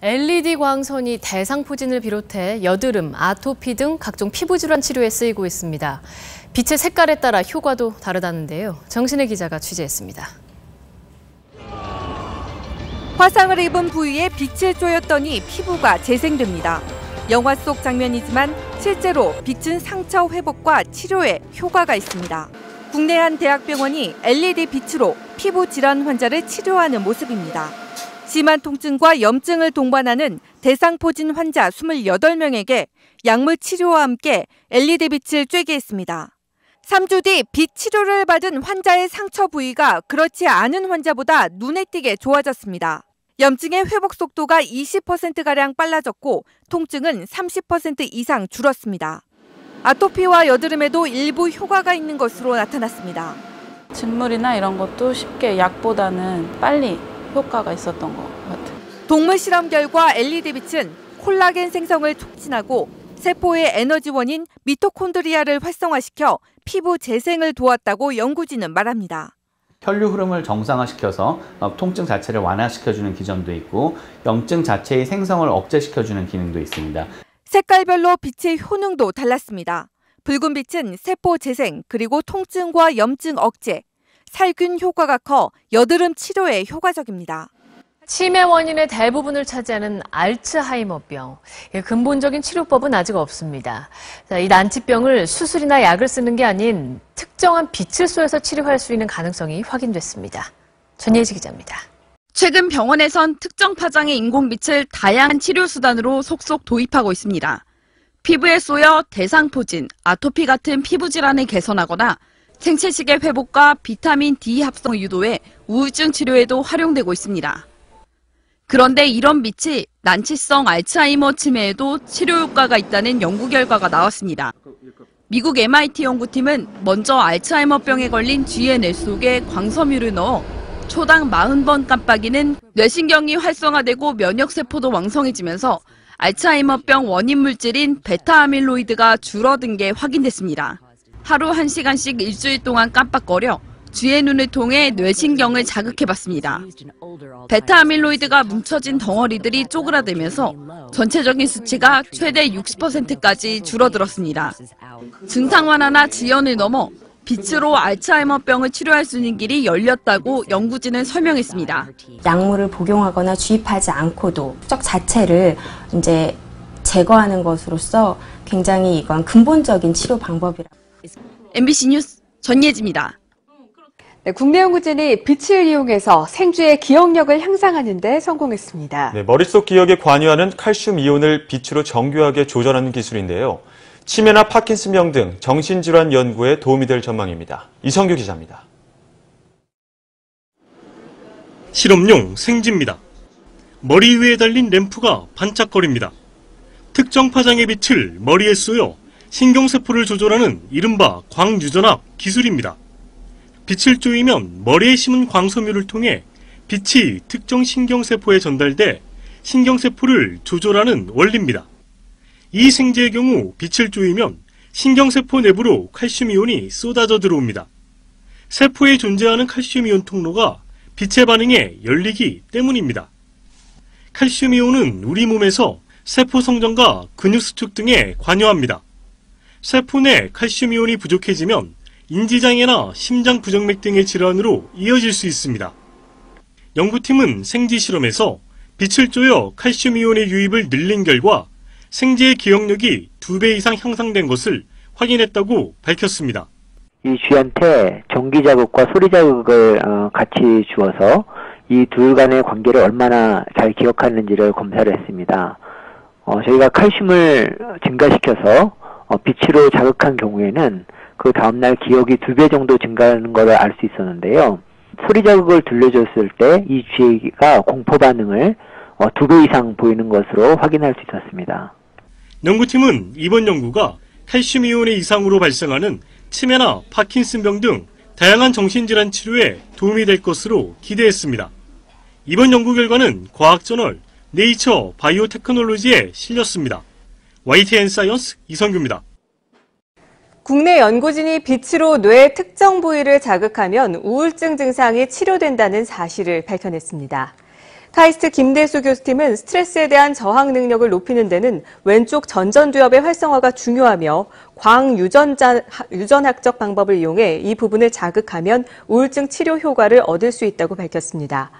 LED 광선이 대상포진을 비롯해 여드름, 아토피 등 각종 피부 질환 치료에 쓰이고 있습니다. 빛의 색깔에 따라 효과도 다르다는데요. 정신의 기자가 취재했습니다. 화상을 입은 부위에 빛을 쬐었더니 피부가 재생됩니다. 영화 속 장면이지만 실제로 빛은 상처 회복과 치료에 효과가 있습니다. 국내 한 대학병원이 LED 빛으로 피부 질환 환자를 치료하는 모습입니다. 심한 통증과 염증을 동반하는 대상포진 환자 28명에게 약물 치료와 함께 LED 빛을 쬐게 했습니다. 3주 뒤 빛 치료를 받은 환자의 상처 부위가 그렇지 않은 환자보다 눈에 띄게 좋아졌습니다. 염증의 회복 속도가 20%가량 빨라졌고 통증은 30% 이상 줄었습니다. 아토피와 여드름에도 일부 효과가 있는 것으로 나타났습니다. 진물이나 이런 것도 쉽게 약보다는 빨리 효과가 있었던 것 같아요. 동물 실험 결과 LED 빛은 콜라겐 생성을 촉진하고 세포의 에너지원인 미토콘드리아를 활성화시켜 피부 재생을 도왔다고 연구진은 말합니다. 혈류 흐름을 정상화시켜서 통증 자체를 완화시켜주는 기전도 있고 염증 자체의 생성을 억제시켜주는 기능도 있습니다. 색깔별로 빛의 효능도 달랐습니다. 붉은 빛은 세포 재생 그리고 통증과 염증 억제, 살균 효과가 커 여드름 치료에 효과적입니다. 치매 원인의 대부분을 차지하는 알츠하이머병. 근본적인 치료법은 아직 없습니다. 이 난치병을 수술이나 약을 쓰는 게 아닌 특정한 빛을 쏘여서 치료할 수 있는 가능성이 확인됐습니다. 전예지 기자입니다. 최근 병원에선 특정 파장의 인공빛을 다양한 치료 수단으로 속속 도입하고 있습니다. 피부에 쏘여 대상포진, 아토피 같은 피부 질환을 개선하거나 생체식의 회복과 비타민 D 합성 유도에 우울증 치료에도 활용되고 있습니다. 그런데 이런 빛이 난치성 알츠하이머 치매에도 치료 효과가 있다는 연구 결과가 나왔습니다. 미국 MIT 연구팀은 먼저 알츠하이머병에 걸린 쥐의 뇌 속에 광섬유를 넣어 초당 40번 깜빡이는 뇌신경이 활성화되고 면역세포도 왕성해지면서 알츠하이머병 원인 물질인 베타아밀로이드가 줄어든 게 확인됐습니다. 하루 1시간씩 일주일 동안 깜빡거려 쥐의 눈을 통해 뇌신경을 자극해봤습니다. 베타아밀로이드가 뭉쳐진 덩어리들이 쪼그라들면서 전체적인 수치가 최대 60%까지 줄어들었습니다. 증상 완화나 지연을 넘어 빛으로 알츠하이머병을 치료할 수 있는 길이 열렸다고 연구진은 설명했습니다. 약물을 복용하거나 주입하지 않고도 적 자체를 이제 제거하는 것으로서 굉장히 이건 근본적인 치료 방법이라고. MBC 뉴스 전예지입니다. 네, 국내 연구진이 빛을 이용해서 생쥐의 기억력을 향상하는 데 성공했습니다. 네, 머릿속 기억에 관여하는 칼슘 이온을 빛으로 정교하게 조절하는 기술인데요. 치매나 파킨슨병 등 정신질환 연구에 도움이 될 전망입니다. 이성규 기자입니다. 실험용 생쥐입니다. 머리 위에 달린 램프가 반짝거립니다. 특정 파장의 빛을 머리에 쏘여 신경세포를 조절하는 이른바 광유전압 기술입니다. 빛을 쪼이면 머리에 심은 광섬유를 통해 빛이 특정 신경세포에 전달돼 신경세포를 조절하는 원리입니다. 이 생쥐의 경우 빛을 쪼이면 신경세포 내부로 칼슘이온이 쏟아져 들어옵니다. 세포에 존재하는 칼슘이온 통로가 빛의 반응에 열리기 때문입니다. 칼슘이온은 우리 몸에서 세포 성장과 근육 수축 등에 관여합니다. 세포 내 칼슘이온이 부족해지면 인지장애나 심장 부정맥 등의 질환으로 이어질 수 있습니다. 연구팀은 생쥐 실험에서 빛을 쪼여 칼슘이온의 유입을 늘린 결과 생쥐의 기억력이 2배 이상 향상된 것을 확인했다고 밝혔습니다. 이 쥐한테 전기 자극과 소리 자극을 같이 주어서 이 둘 간의 관계를 얼마나 잘 기억하는지를 검사를 했습니다. 저희가 칼슘을 증가시켜서 빛으로 자극한 경우에는 그 다음날 기억이 2배 정도 증가하는 것을 알 수 있었는데요. 소리 자극을 들려줬을 때 이 쥐가 공포 반응을 2배 이상 보이는 것으로 확인할 수 있었습니다. 연구팀은 이번 연구가 칼슘이온의 이상으로 발생하는 치매나 파킨슨병 등 다양한 정신질환 치료에 도움이 될 것으로 기대했습니다. 이번 연구 결과는 과학저널 네이처 바이오테크놀로지에 실렸습니다. YTN 사이언스 이성규입니다. 국내 연구진이 빛으로 뇌의 특정 부위를 자극하면 우울증 증상이 치료된다는 사실을 밝혀냈습니다. 카이스트 김대수 교수팀은 스트레스에 대한 저항 능력을 높이는 데는 왼쪽 전전두엽의 활성화가 중요하며 광유전학적 방법을 이용해 이 부분을 자극하면 우울증 치료 효과를 얻을 수 있다고 밝혔습니다.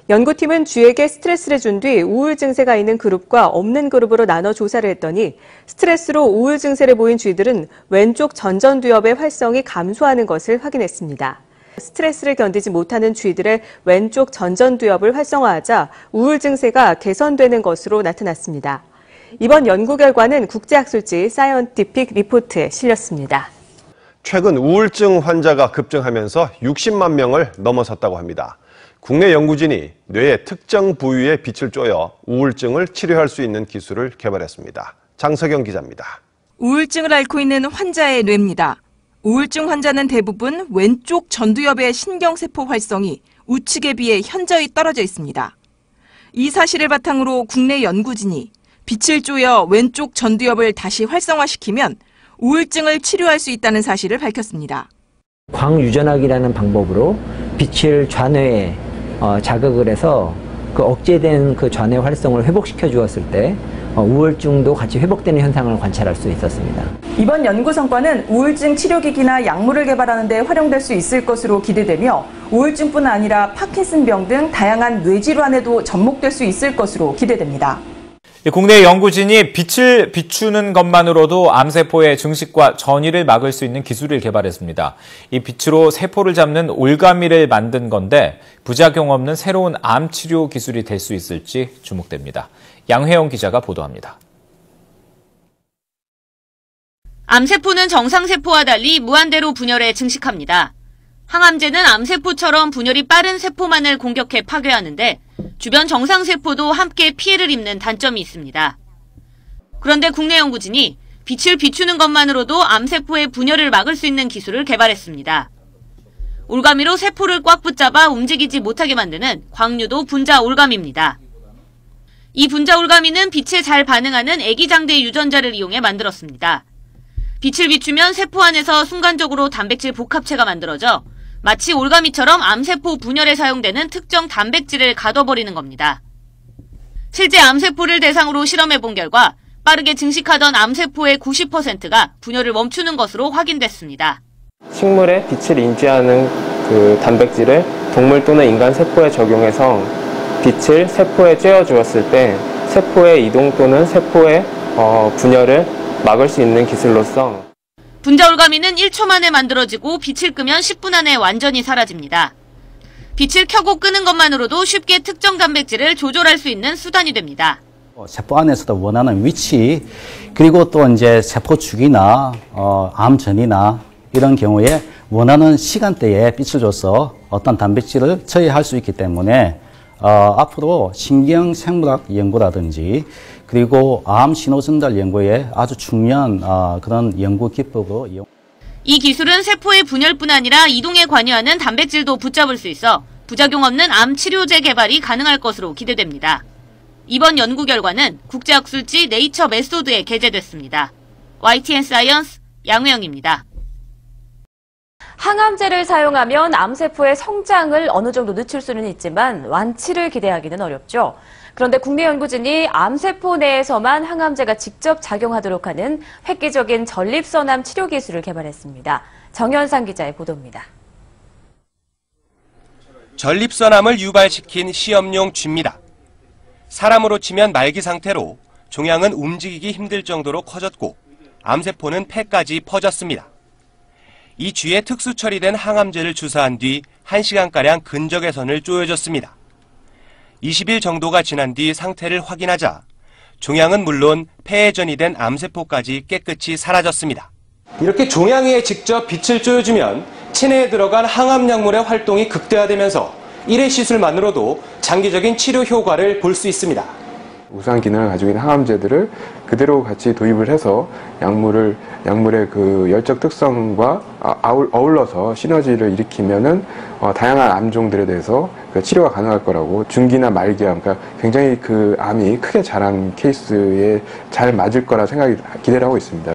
연구팀은 쥐에게 스트레스를 준 뒤 우울 증세가 있는 그룹과 없는 그룹으로 나눠 조사를 했더니 스트레스로 우울 증세를 보인 쥐들은 왼쪽 전전두엽의 활성이 감소하는 것을 확인했습니다. 스트레스를 견디지 못하는 쥐들의 왼쪽 전전두엽을 활성화하자 우울 증세가 개선되는 것으로 나타났습니다. 이번 연구 결과는 국제학술지 사이언티픽 리포트에 실렸습니다. 최근 우울증 환자가 급증하면서 60만 명을 넘어섰다고 합니다. 국내 연구진이 뇌의 특정 부위에 빛을 쬐어 우울증을 치료할 수 있는 기술을 개발했습니다. 장석영 기자입니다. 우울증을 앓고 있는 환자의 뇌입니다. 우울증 환자는 대부분 왼쪽 전두엽의 신경세포 활성이 우측에 비해 현저히 떨어져 있습니다. 이 사실을 바탕으로 국내 연구진이 빛을 쪼여 왼쪽 전두엽을 다시 활성화시키면 우울증을 치료할 수 있다는 사실을 밝혔습니다. 광유전학이라는 방법으로 빛을 좌뇌에 자극을 해서 그 억제된 그 좌뇌 활성을 회복시켜 주었을 때 우울증도 같이 회복되는 현상을 관찰할 수 있었습니다. 이번 연구 성과는 우울증 치료기기나 약물을 개발하는 데 활용될 수 있을 것으로 기대되며 우울증뿐 아니라 파킨슨병 등 다양한 뇌질환에도 접목될 수 있을 것으로 기대됩니다. 국내 연구진이 빛을 비추는 것만으로도 암세포의 증식과 전이를 막을 수 있는 기술을 개발했습니다. 이 빛으로 세포를 잡는 올가미를 만든 건데 부작용 없는 새로운 암 치료 기술이 될 수 있을지 주목됩니다. 양혜영 기자가 보도합니다. 암세포는 정상세포와 달리 무한대로 분열해 증식합니다. 항암제는 암세포처럼 분열이 빠른 세포만을 공격해 파괴하는데 주변 정상세포도 함께 피해를 입는 단점이 있습니다. 그런데 국내 연구진이 빛을 비추는 것만으로도 암세포의 분열을 막을 수 있는 기술을 개발했습니다. 올가미로 세포를 꽉 붙잡아 움직이지 못하게 만드는 광유도 분자 올가미입니다. 이 분자 올가미는 빛에 잘 반응하는 애기장대 유전자를 이용해 만들었습니다. 빛을 비추면 세포 안에서 순간적으로 단백질 복합체가 만들어져 마치 올가미처럼 암세포 분열에 사용되는 특정 단백질을 가둬버리는 겁니다. 실제 암세포를 대상으로 실험해본 결과 빠르게 증식하던 암세포의 90%가 분열을 멈추는 것으로 확인됐습니다. 식물의 빛을 인지하는 그 단백질을 동물 또는 인간 세포에 적용해서 빛을 세포에 쬐어 주었을 때 세포의 이동 또는 세포의 분열을 막을 수 있는 기술로서 분자 올가미는 1초 만에 만들어지고 빛을 끄면 10분 안에 완전히 사라집니다. 빛을 켜고 끄는 것만으로도 쉽게 특정 단백질을 조절할 수 있는 수단이 됩니다. 세포 안에서도 원하는 위치, 그리고 또 이제 세포 주기나 암전이나 이런 경우에 원하는 시간대에 빛을 줘서 어떤 단백질을 처리할 수 있기 때문에 앞으로 신경생물학 연구라든지 그리고 암 신호 전달 연구에 아주 중요한 그런 연구 기법으로 이용. 이 기술은 세포의 분열뿐 아니라 이동에 관여하는 단백질도 붙잡을 수 있어 부작용 없는 암 치료제 개발이 가능할 것으로 기대됩니다. 이번 연구 결과는 국제학술지 네이처 메소드에 게재됐습니다. YTN 사이언스 양우영입니다. 항암제를 사용하면 암세포의 성장을 어느 정도 늦출 수는 있지만 완치를 기대하기는 어렵죠. 그런데 국내 연구진이 암세포 내에서만 항암제가 직접 작용하도록 하는 획기적인 전립선암 치료 기술을 개발했습니다. 정현상 기자의 보도입니다. 전립선암을 유발시킨 시험용 쥐입니다. 사람으로 치면 말기 상태로 종양은 움직이기 힘들 정도로 커졌고 암세포는 폐까지 퍼졌습니다. 이 쥐에 특수 처리된 항암제를 주사한 뒤 1시간가량 근적외선을 쪼여줬습니다. 20일 정도가 지난 뒤 상태를 확인하자 종양은 물론 폐에 전이된 암세포까지 깨끗이 사라졌습니다. 이렇게 종양 위에 직접 빛을 쪼여주면 체내에 들어간 항암약물의 활동이 극대화되면서 1회 시술만으로도 장기적인 치료 효과를 볼 수 있습니다. 우수한 기능을 가지고 있는 항암제들을 그대로 같이 도입을 해서 약물의 그 열적 특성과 어울러서 시너지를 일으키면은 다양한 암종들에 대해서 그 치료가 가능할 거라고, 중기나 말기암, 그러니까 굉장히 그 암이 크게 자란 케이스에 잘 맞을 거라 기대를 하고 있습니다.